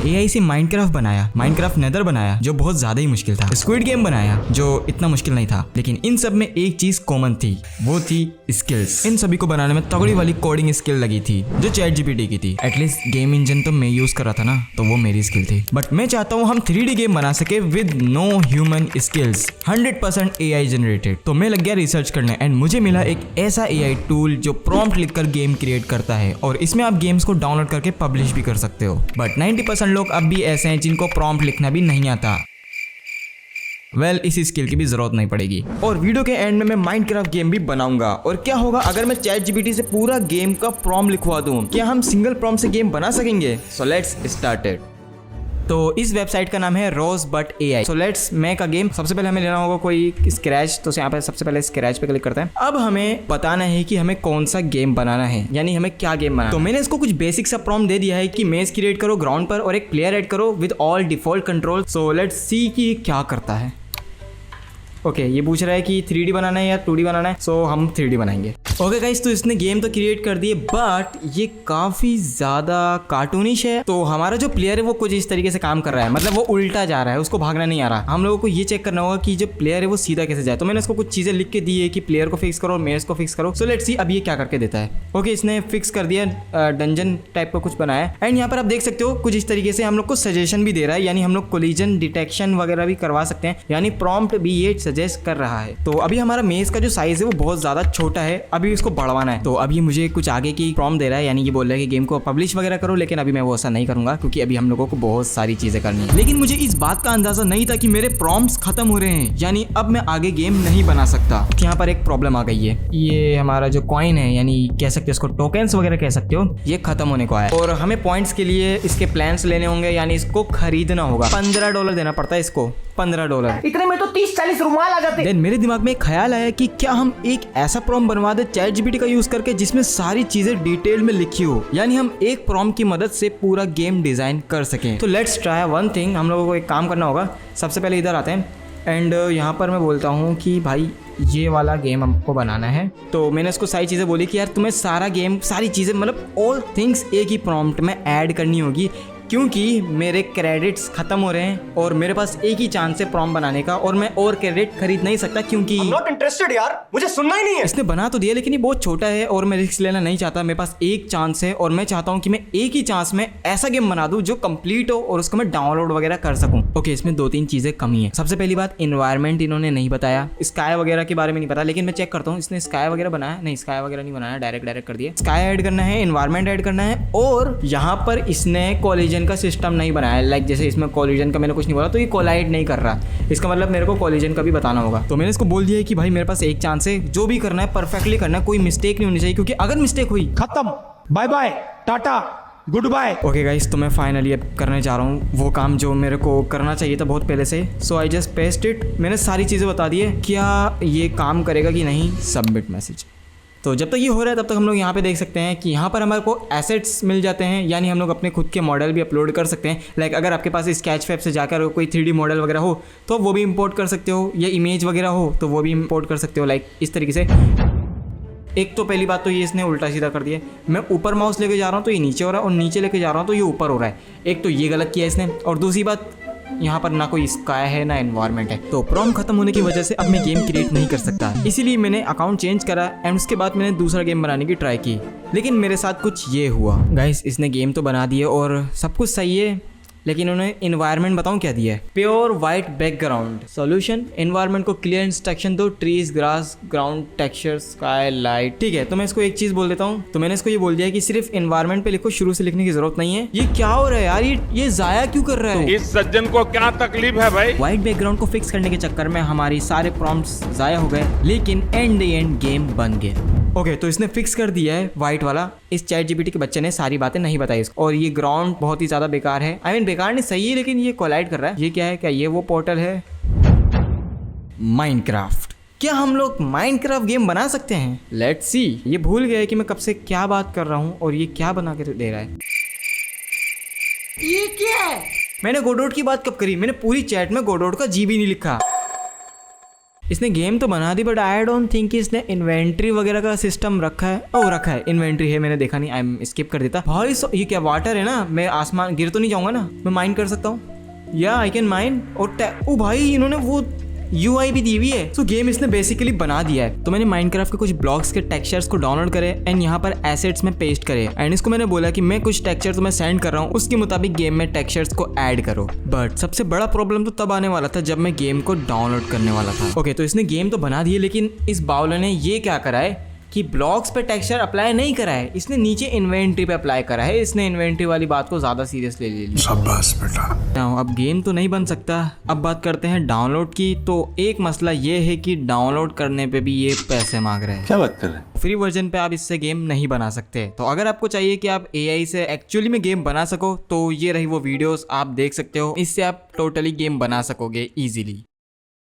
AI से Minecraft बनाया, Minecraft nether बनाया जो बहुत ज्यादा ही मुश्किल था, स्क्विड गेम बनाया जो इतना मुश्किल नहीं था, लेकिन इन सब में एक चीज कॉमन थी, वो थी स्किल्स। इन सभी को बनाने में तगड़ी वाली कोडिंग स्किल लगी थी जो चैट जीपीटी की थी। एटलीस्ट गेम इंजन तो मैं यूज कर रहा था ना, तो वो मेरी स्किल थी। बट मैं चाहता हूँ हम 3D गेम बना सके with no human skills, 100% AI generated. तो मैं लग गया रिसर्च करने एंड मुझे मिला एक ऐसा एआई टूल जो प्रॉम्प्ट लिखकर गेम क्रिएट करता है और इसमें आप गेम्स को डाउनलोड करके पब्लिश भी कर सकते हो। बट 90% लोग अब भी ऐसे हैं जिनको प्रॉम्प्ट लिखना भी नहीं आता। इस स्किल की भी जरूरत नहीं पड़ेगी। और वीडियो के एंड में मैं माइनक्राफ्ट गेम भी बनाऊंगा। और क्या होगा अगर मैं चैट जीपीटी से पूरा गेम का प्रॉम्प्ट लिखवा दूं? क्या हम सिंगल प्रॉम्प्ट से गेम बना सकेंगे? So let's started. तो इस वेबसाइट का नाम है Rosebud AI. So let's make a game. सबसे पहले हमें लेना होगा कोई स्क्रैच, तो यहाँ पे सबसे पहले स्क्रैच पे क्लिक करते हैं। अब हमें बताना है कि हमें कौन सा गेम बनाना है, यानी हमें क्या गेम बनाना है। तो मैंने इसको कुछ बेसिक सा प्रॉम्प्ट दे दिया है कि मेज क्रिएट करो ग्राउंड पर और एक प्लेयर ऐड करो with all default control. So let's see कि क्या करता है। ओके, ये पूछ रहा है कि 3D बनाना है या 2D बनाना है। सो हम 3D बनाएंगे। ओके गाइस, तो इसने गेम तो क्रिएट कर दिए बट ये काफी ज्यादा कार्टूनिश है। तो हमारा जो प्लेयर है वो कुछ इस तरीके से काम कर रहा है, मतलब वो उल्टा जा रहा है, उसको भागना नहीं आ रहा। हम लोगों को ये चेक करना होगा कि जो प्लेयर है वो सीधा कैसे जाए। तो मैंने उसको कुछ चीजें लिख के दी है कि प्लेयर को फिक्स करो और मेयर्स को फिक्स करो। सो लेट्स सी अब ये क्या करके देता है। ओके, इसने फिक्स कर दिया, डंजन टाइप का कुछ बनाया एंड यहाँ पर आप देख सकते हो कुछ इस तरीके से हम लोग को सजेशन भी दे रहा है, यानी हम लोग कोलिजन डिटेक्शन वगैरह भी करवा सकते हैं, यानी प्रॉम्प्ट भी ये सजेस्ट कर रहा है। तो अभी हमारा मेज का जो साइज है वो बहुत ज्यादा छोटा है, अभी इसको बढ़वाना है। तो अभी मुझे कुछ आगे की प्रॉम्प्ट दे रहा है, यानी ये बोल रहा है कि गेम को पब्लिश वगैरह करो, लेकिन अभी मैं वो ऐसा नहीं करूंगा क्योंकि अभी हम लोगों को बहुत सारी चीजें करनी है। लेकिन मुझे इस बात का अंदाजा नहीं था कि मेरे प्रॉम्प्ट्स खत्म हो रहे हैं, यानी अब मैं आगे गेम नहीं बना सकता। यहाँ पर एक प्रॉब्लम आ गई है, ये हमारा जो कॉइन है, यानी कह सकते हो इसको टोकन्स वगैरह कह सकते हो, ये खत्म होने को आया और हमें पॉइंट्स के लिए इसके प्लान्स लेने होंगे, यानी इसको खरीदना होगा। $15 देना पड़ता है इसको, $15। इतने में तो 30-40 रुमाल आ जाते। देन मेरे दिमाग में एक ख्याल आया कि क्या हम एक ऐसा प्रॉम्प्ट बनवा दे चैट जीपीटी का यूज करके जिसमें सारी चीजें डिटेल में लिखी हो, यानी हम एक प्रॉम्प्ट की मदद से पूरा गेम डिजाइन कर सकें। तो लेट्स ट्राई वन थिंग। हम लोगों को एक काम करना होगा। सबसे पहले इधर आते हैं एंड यहाँ पर मैं बोलता हूँ कि भाई ये वाला गेम हमको बनाना है। तो मैंने उसको सारी चीज़ें बोली कि यार तुम्हें सारा गेम, सारी चीज़ें, मतलब ऑल थिंग्स एक ही प्रॉम्प्ट में ऐड करनी होगी, क्योंकि मेरे क्रेडिट्स खत्म हो रहे हैं और मेरे पास एक ही चांस है प्रॉम्प्ट बनाने का और मैं और क्रेडिट खरीद नहीं सकता क्योंकि नॉट इंटरेस्टेड यार, मुझे सुनना ही नहीं है। इसने बना तो दिया लेकिन ये बहुत छोटा है और मैं रिस्क लेना नहीं चाहता। मेरे पास एक चांस है और मैं चाहता हूँ कि मैं एक ही चांस में ऐसा गेम बना दूं जो कंप्लीट हो और उसको मैं डाउनलोड वगैरह कर सकूं। ओके, इसमें 2-3 चीजें कमी है। सबसे पहली बात, इन्वायरमेंट इन्होंने नहीं बताया, स्काई वगैरह के बारे में नहीं पता, लेकिन मैं चेक करता हूँ इसने स्काई वगैरह बनाया नहीं, स्काई वगैरह नहीं बनाया, डायरेक्ट कर दिया। स्काई ऐड करना है, इन्वायरमेंट ऐड करना है और यहाँ पर इसने कोलिजन का सिस्टम नहीं बनाया। लाइक जैसे इसमें कोलिजन का मैंने कुछ नहीं बोला तो ये कोलाइड नहीं कर रहा, इसका मतलब मेरे को कोलिजन का भी बताना होगा। तो मैंने इसको बोल दिया है कि भाई मेरे पास एक चांस है, जो भी करना है परफेक्टली करना है, कोई मिस्टेक नहीं होनी चाहिए, क्योंकि अगर मिस्टेक हुई खत्म, बाय बाय, टाटा, गुड बाय। ओके गाइस, तो मैं फाइनली अब करने जा रहा हूँ वो काम जो मेरे को करना चाहिए था बहुत पहले से। सो आई जस्ट पेस्ट इट। मैंने सारी चीज़ें बता दी है, क्या ये काम करेगा कि नहीं। Submit message. तो जब तक ये हो रहा है तब तक हम लोग यहाँ पे देख सकते हैं कि यहाँ पर हमारे को एसेट्स मिल जाते हैं, यानी हम लोग अपने खुद के मॉडल भी अपलोड कर सकते हैं। लाइक अगर आपके पास स्केचफैब से जाकर कोई 3D मॉडल वगैरह हो तो वो भी इंपोर्ट कर सकते हो, या इमेज वगैरह हो तो वो भी इंपोर्ट कर सकते हो, लाइक इस तरीके से। एक तो पहली बात तो ये इसने उल्टा सीधा कर दिया। मैं ऊपर माउस लेके जा रहा हूँ तो ये नीचे हो रहा है और नीचे लेके जा रहा हूँ तो ये ऊपर हो रहा है। एक तो ये गलत किया इसने, और दूसरी बात यहाँ पर ना कोई स्काई है ना एनवायरनमेंट है। तो प्रॉम्प्ट खत्म होने की वजह से अब मैं गेम क्रिएट नहीं कर सकता, इसीलिए मैंने अकाउंट चेंज करा एंड उसके बाद मैंने दूसरा गेम बनाने की ट्राई की। लेकिन मेरे साथ कुछ ये हुआ गाइस, इसने गेम तो बना दिए और सब कुछ सही है, लेकिन उन्होंने इन्वायरमेंट बताऊं क्या दिया है। Pure white background solution, environment को क्लियर इंस्ट्रक्शन दो, trees, grass, ground, texture, sky, light. ठीक है, तो मैं इसको एक चीज बोल देता हूँ। तो मैंने इसको ये बोल दिया कि सिर्फ इन्वायरमेंट पे लिखो, शुरू से लिखने की जरूरत नहीं है। ये क्या हो रहा है यार, ये जाया क्यों कर रहा है? इस सज्जन को क्या तकलीफ है भाई? व्हाइट बैकग्राउंड को फिक्स करने के चक्कर में हमारी सारे प्रॉम्प्ट्स जाया हो गए, लेकिन एंड गेम बन गया। ओके, तो इसने फिक्स कर दिया है व्हाइट वाला। इस चैट जीपीटी के बच्चे ने सारी बातें नहीं बताई इसको, और ये ग्राउंड बहुत ही ज्यादा बेकार है। आई मीन बेकार नहीं, सही है, लेकिन ये कोलाइड कर रहा है। ये क्या है? क्या ये वो पोर्टल है माइनक्राफ्ट? क्या हम लोग माइनक्राफ्ट गेम बना सकते हैं? Let's see. ये भूल गया कि मैं कब से क्या बात कर रहा हूँ और ये क्या बना के दे रहा है। ये क्या है? मैंने गोडोट की बात कब करी? मैंने पूरी चैट में गोडोट का जी भी नहीं लिखा। इसने गेम तो बना दी बट आई डोंट थिंक इसने इन्वेंट्री वगैरह का सिस्टम रखा है। ओ रखा है, इन्वेंट्री है, मैंने देखा नहीं, आई एम स्किप कर देता भाई। ये क्या वाटर है ना, मैं आसमान गिर तो नहीं जाऊंगा ना, मैं माइन कर सकता हूँ या आई कैन माइन। और ओ भाई इन्होंने वो UI भी दी हुई है। सो गेम इसने बेसिकली बना दिया है। तो मैंने माइनक्राफ्ट के कुछ ब्लॉक्स के टेक्सचर्स को डाउनलोड करे एंड यहाँ पर एसेट्स में पेस्ट करे एंड इसको मैंने बोला कि मैं कुछ टेक्सचर तुम्हें सेंड कर रहा हूँ, उसके मुताबिक गेम में टेक्सचर्स को ऐड करो। बट सबसे बड़ा प्रॉब्लम तो तब आने वाला था जब मैं गेम को डाउनलोड करने वाला था। ओके तो इसने गेम तो बना दिए, लेकिन इस बाउल ने ये क्या करा है कि ब्लॉक्स पे टेक्सचर अप्लाई नहीं करा है, इसने नीचे इन्वेंट्री पे अप्लाई करा है। इसने इन्वेंट्री वाली बात को ज्यादा सीरियसली ले लिया। शाबाश बेटा। अब गेम तो नहीं बन सकता। अब बात करते हैं डाउनलोड की। तो एक मसला ये है कि डाउनलोड करने पे भी ये पैसे मांग रहे हैं। क्या बात कर रहे हैं? फ्री वर्जन पे आप इससे गेम नहीं बना सकते। तो अगर आपको चाहिए कि आप AI से एक्चुअली में गेम बना सको तो ये रही वो वीडियोस, आप देख सकते हो। इससे आप टोटली गेम बना सकोगे इजीली।